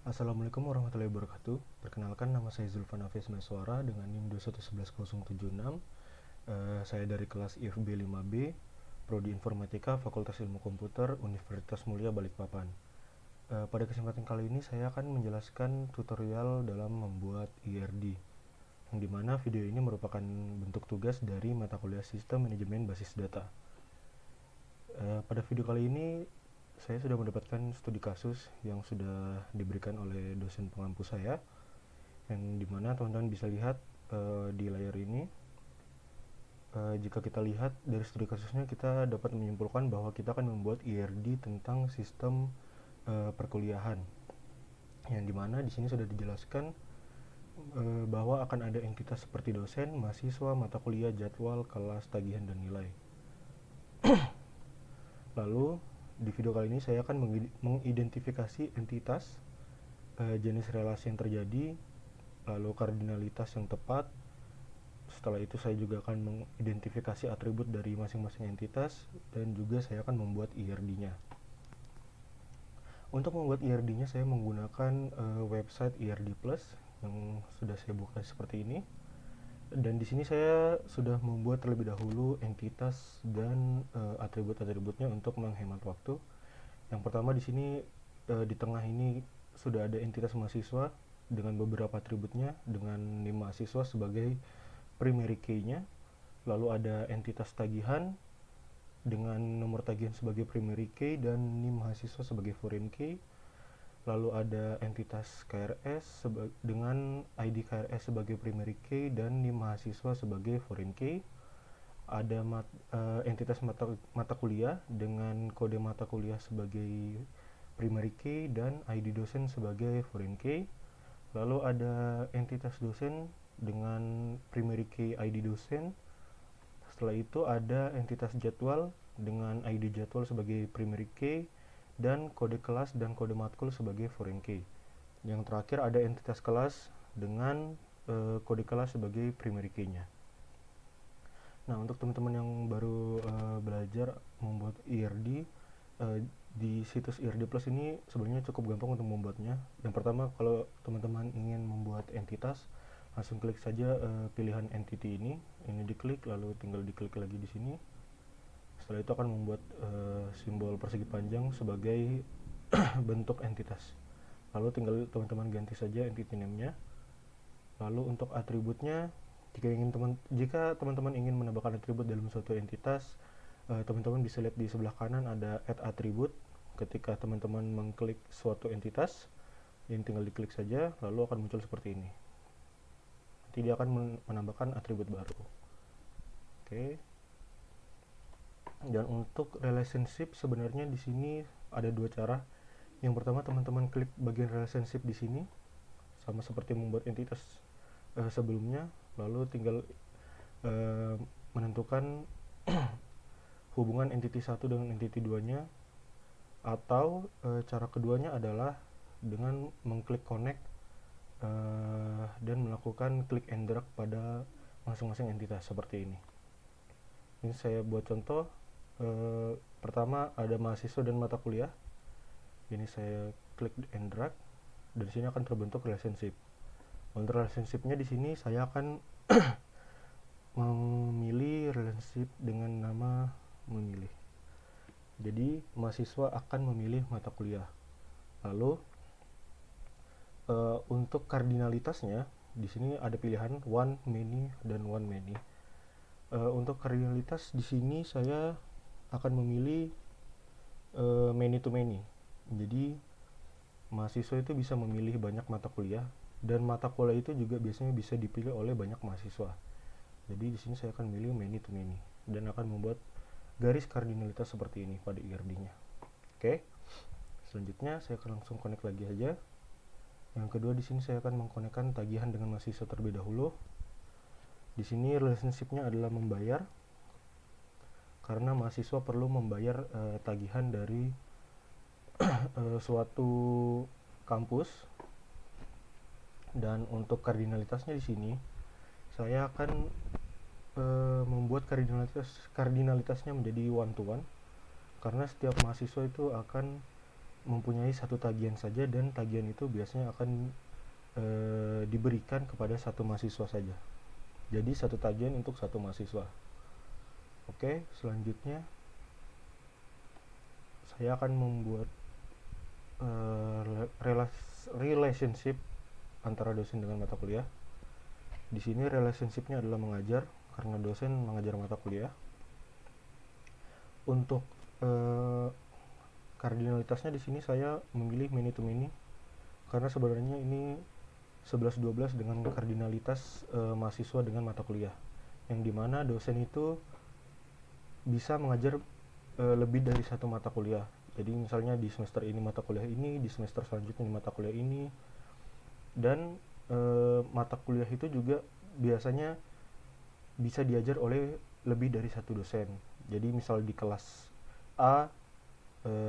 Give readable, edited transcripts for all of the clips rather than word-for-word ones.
Assalamualaikum warahmatullahi wabarakatuh. Perkenalkan, nama saya Zulfan Hafiz Meswara dengan NIM 2111076. Saya dari kelas IFB 5B, Prodi Informatika, Fakultas Ilmu Komputer, Universitas Mulia Balikpapan. Pada kesempatan kali ini saya akan menjelaskan tutorial dalam membuat IRD, yang dimana video ini merupakan bentuk tugas dari mata kuliah Sistem Manajemen Basis Data. Pada video kali ini saya sudah mendapatkan studi kasus yang sudah diberikan oleh dosen pengampu saya, yang dimana teman-teman bisa lihat di layar ini. Jika kita lihat dari studi kasusnya, kita dapat menyimpulkan bahwa kita akan membuat IRD tentang sistem perkuliahan, yang dimana di sini sudah dijelaskan bahwa akan ada entitas seperti dosen, mahasiswa, mata kuliah, jadwal, kelas, tagihan, dan nilai. Lalu di video kali ini saya akan mengidentifikasi entitas, jenis relasi yang terjadi, lalu kardinalitas yang tepat. Setelah itu saya juga akan mengidentifikasi atribut dari masing-masing entitas, dan juga saya akan membuat IRD-nya. Untuk membuat IRD-nya saya menggunakan website IRD Plus yang sudah saya buka seperti ini. Dan di sini saya sudah membuat terlebih dahulu entitas dan atribut-atributnya untuk menghemat waktu. Yang pertama di sini di tengah ini sudah ada entitas mahasiswa dengan beberapa atributnya, dengan NIM mahasiswa sebagai primary key-nya. Lalu ada entitas tagihan dengan nomor tagihan sebagai primary key dan NIM mahasiswa sebagai foreign key. Lalu ada entitas KRS dengan ID KRS sebagai primary key dan NIM mahasiswa sebagai foreign key. Ada entitas mata kuliah dengan kode mata kuliah sebagai primary key dan ID dosen sebagai foreign key. Lalu ada entitas dosen dengan primary key ID dosen. Setelah itu ada entitas jadwal dengan ID jadwal sebagai primary key dan kode kelas dan kode matkul sebagai foreign key. Yang terakhir ada entitas kelas dengan kode kelas sebagai primary key-nya. Nah, untuk teman-teman yang baru belajar membuat IRD, di situs IRD Plus ini sebenarnya cukup gampang untuk membuatnya. Yang pertama, kalau teman-teman ingin membuat entitas, langsung klik saja pilihan entity ini diklik, lalu tinggal diklik lagi di sini. Setelah itu akan membuat simbol persegi panjang sebagai bentuk entitas. Lalu tinggal teman-teman ganti saja entity name-nya. Lalu untuk atributnya, jika teman-teman ingin menambahkan atribut dalam suatu entitas, teman-teman bisa lihat di sebelah kanan ada add atribut. Ketika teman-teman mengklik suatu entitas, ini tinggal diklik saja, lalu akan muncul seperti ini. Nanti dia akan menambahkan atribut baru. Oke. Dan untuk relationship sebenarnya di sini ada dua cara. Yang pertama, teman-teman klik bagian relationship di sini, sama seperti membuat entitas sebelumnya, lalu tinggal menentukan hubungan entity 1 dengan entity 2-nya, atau cara keduanya adalah dengan mengklik connect dan melakukan klik and drag pada masing-masing entitas seperti ini. Ini saya buat contoh. Pertama ada mahasiswa dan mata kuliah. Ini saya klik and drag, dan di sini akan terbentuk relationship. Untuk relationship-nya di sini saya akan memilih relationship dengan nama memilih. Jadi mahasiswa akan memilih mata kuliah. Lalu untuk kardinalitasnya di sini ada pilihan one, many, dan one many. Untuk kardinalitas di sini saya akan memilih many to many. Jadi mahasiswa itu bisa memilih banyak mata kuliah, dan mata kuliah itu juga biasanya bisa dipilih oleh banyak mahasiswa. Jadi di sini saya akan memilih many to many dan akan membuat garis kardinalitas seperti ini pada IRD-nya. Oke. Selanjutnya saya akan langsung connect lagi aja. Yang kedua, di sini saya akan mengkonekkan tagihan dengan mahasiswa terlebih dahulu. Di sini relationship-nya adalah membayar, karena mahasiswa perlu membayar tagihan dari suatu kampus. Dan untuk kardinalitasnya di sini saya akan membuat kardinalitasnya menjadi one to one, karena setiap mahasiswa itu akan mempunyai satu tagihan saja, dan tagihan itu biasanya akan diberikan kepada satu mahasiswa saja. Jadi satu tagihan untuk satu mahasiswa. Oke, selanjutnya saya akan membuat relationship antara dosen dengan mata kuliah. Di sini relationshipnya adalah mengajar, karena dosen mengajar mata kuliah. Untuk kardinalitasnya di sini saya memilih many to many, karena sebenarnya ini 11-12 dengan kardinalitas mahasiswa dengan mata kuliah, yang dimana dosen itu bisa mengajar lebih dari satu mata kuliah. Jadi misalnya di semester ini mata kuliah ini, di semester selanjutnya di mata kuliah ini, dan mata kuliah itu juga biasanya bisa diajar oleh lebih dari satu dosen. Jadi misal di kelas A,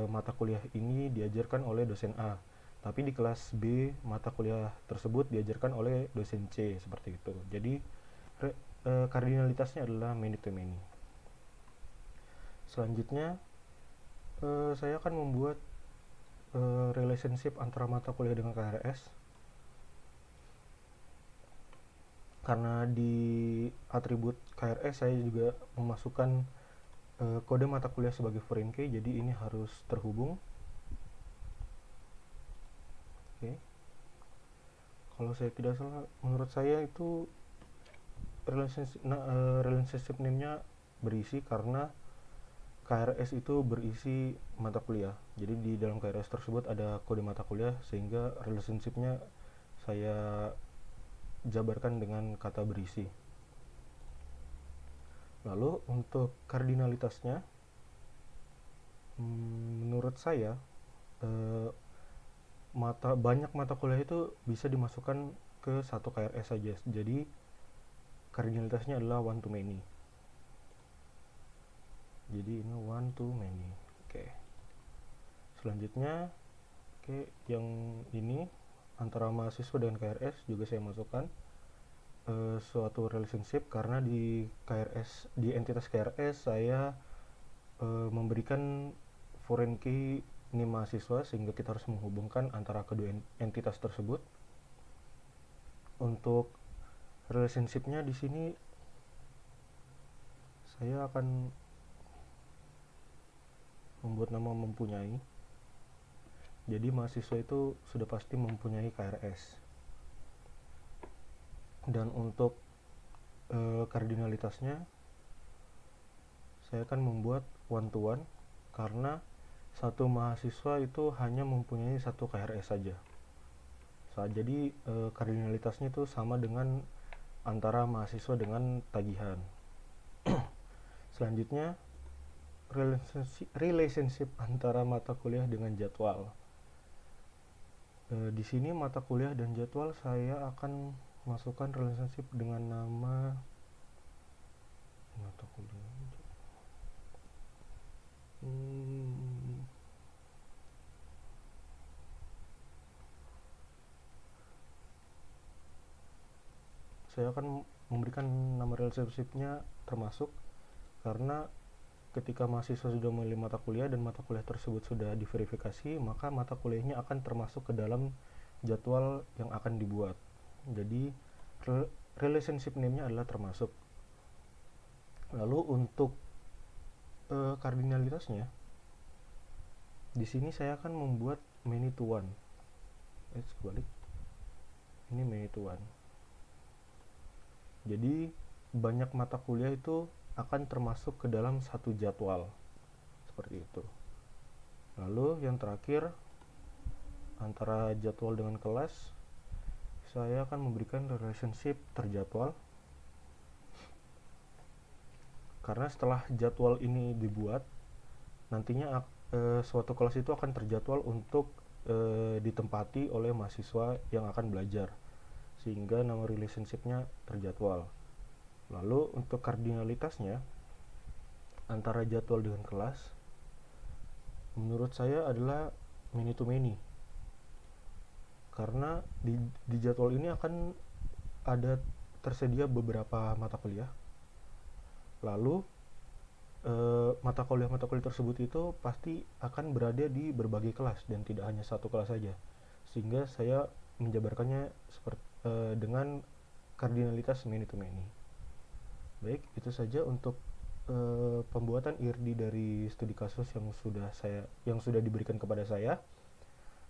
mata kuliah ini diajarkan oleh dosen A, tapi di kelas B mata kuliah tersebut diajarkan oleh dosen C, seperti itu. Jadi kardinalitasnya adalah many to many. Selanjutnya saya akan membuat relationship antara mata kuliah dengan KRS, karena di atribut KRS saya juga memasukkan kode mata kuliah sebagai foreign key, jadi ini harus terhubung. Oke. Kalau saya tidak salah, menurut saya itu relationship name-nya berisi karena KRS itu berisi mata kuliah. Jadi di dalam KRS tersebut ada kode mata kuliah, sehingga relationship-nya saya jabarkan dengan kata berisi. Lalu untuk kardinalitasnya, menurut saya banyak mata kuliah itu bisa dimasukkan ke satu KRS saja. Jadi kardinalitasnya adalah one to many. Jadi ini one to many. Oke. Selanjutnya, yang ini antara mahasiswa dengan KRS juga saya masukkan suatu relationship, karena di KRS, di entitas KRS saya memberikan foreign key ini mahasiswa, sehingga kita harus menghubungkan antara kedua entitas tersebut. Untuk relationship-nya di sini saya akan membuat nama mempunyai. Jadi mahasiswa itu sudah pasti mempunyai KRS. Dan untuk kardinalitasnya saya akan membuat one to one, karena satu mahasiswa itu hanya mempunyai satu KRS saja. Jadi kardinalitasnya itu sama dengan antara mahasiswa dengan tagihan. Selanjutnya, relationship antara mata kuliah dengan jadwal. Di sini mata kuliah dan jadwal saya akan masukkan relationship dengan nama mata kuliah. Saya akan memberikan nama relationship-nya termasuk, karena ketika mahasiswa sudah memilih mata kuliah dan mata kuliah tersebut sudah diverifikasi, maka mata kuliahnya akan termasuk ke dalam jadwal yang akan dibuat. Jadi relationship name-nya adalah termasuk. Lalu untuk kardinalitasnya, di sini saya akan membuat many to one. Kebalik. Ini many to one. Jadi banyak mata kuliah itu akan termasuk ke dalam satu jadwal, seperti itu. Lalu yang terakhir, antara jadwal dengan kelas, saya akan memberikan relationship terjadwal, karena setelah jadwal ini dibuat, nantinya suatu kelas itu akan terjadwal untuk ditempati oleh mahasiswa yang akan belajar, sehingga nama relationship-nya terjadwal. Lalu untuk kardinalitasnya antara jadwal dengan kelas, menurut saya adalah many to many, karena di jadwal ini akan ada tersedia beberapa mata kuliah. Lalu mata kuliah tersebut itu pasti akan berada di berbagai kelas dan tidak hanya satu kelas saja, sehingga saya menjabarkannya seperti dengan kardinalitas many to many. Baik, itu saja untuk pembuatan IRD dari studi kasus yang sudah diberikan kepada saya.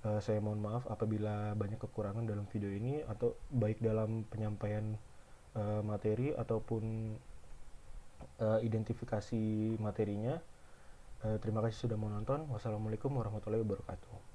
Saya mohon maaf apabila banyak kekurangan dalam video ini, atau baik dalam penyampaian materi ataupun identifikasi materinya. Terima kasih sudah menonton. Wassalamualaikum warahmatullahi wabarakatuh.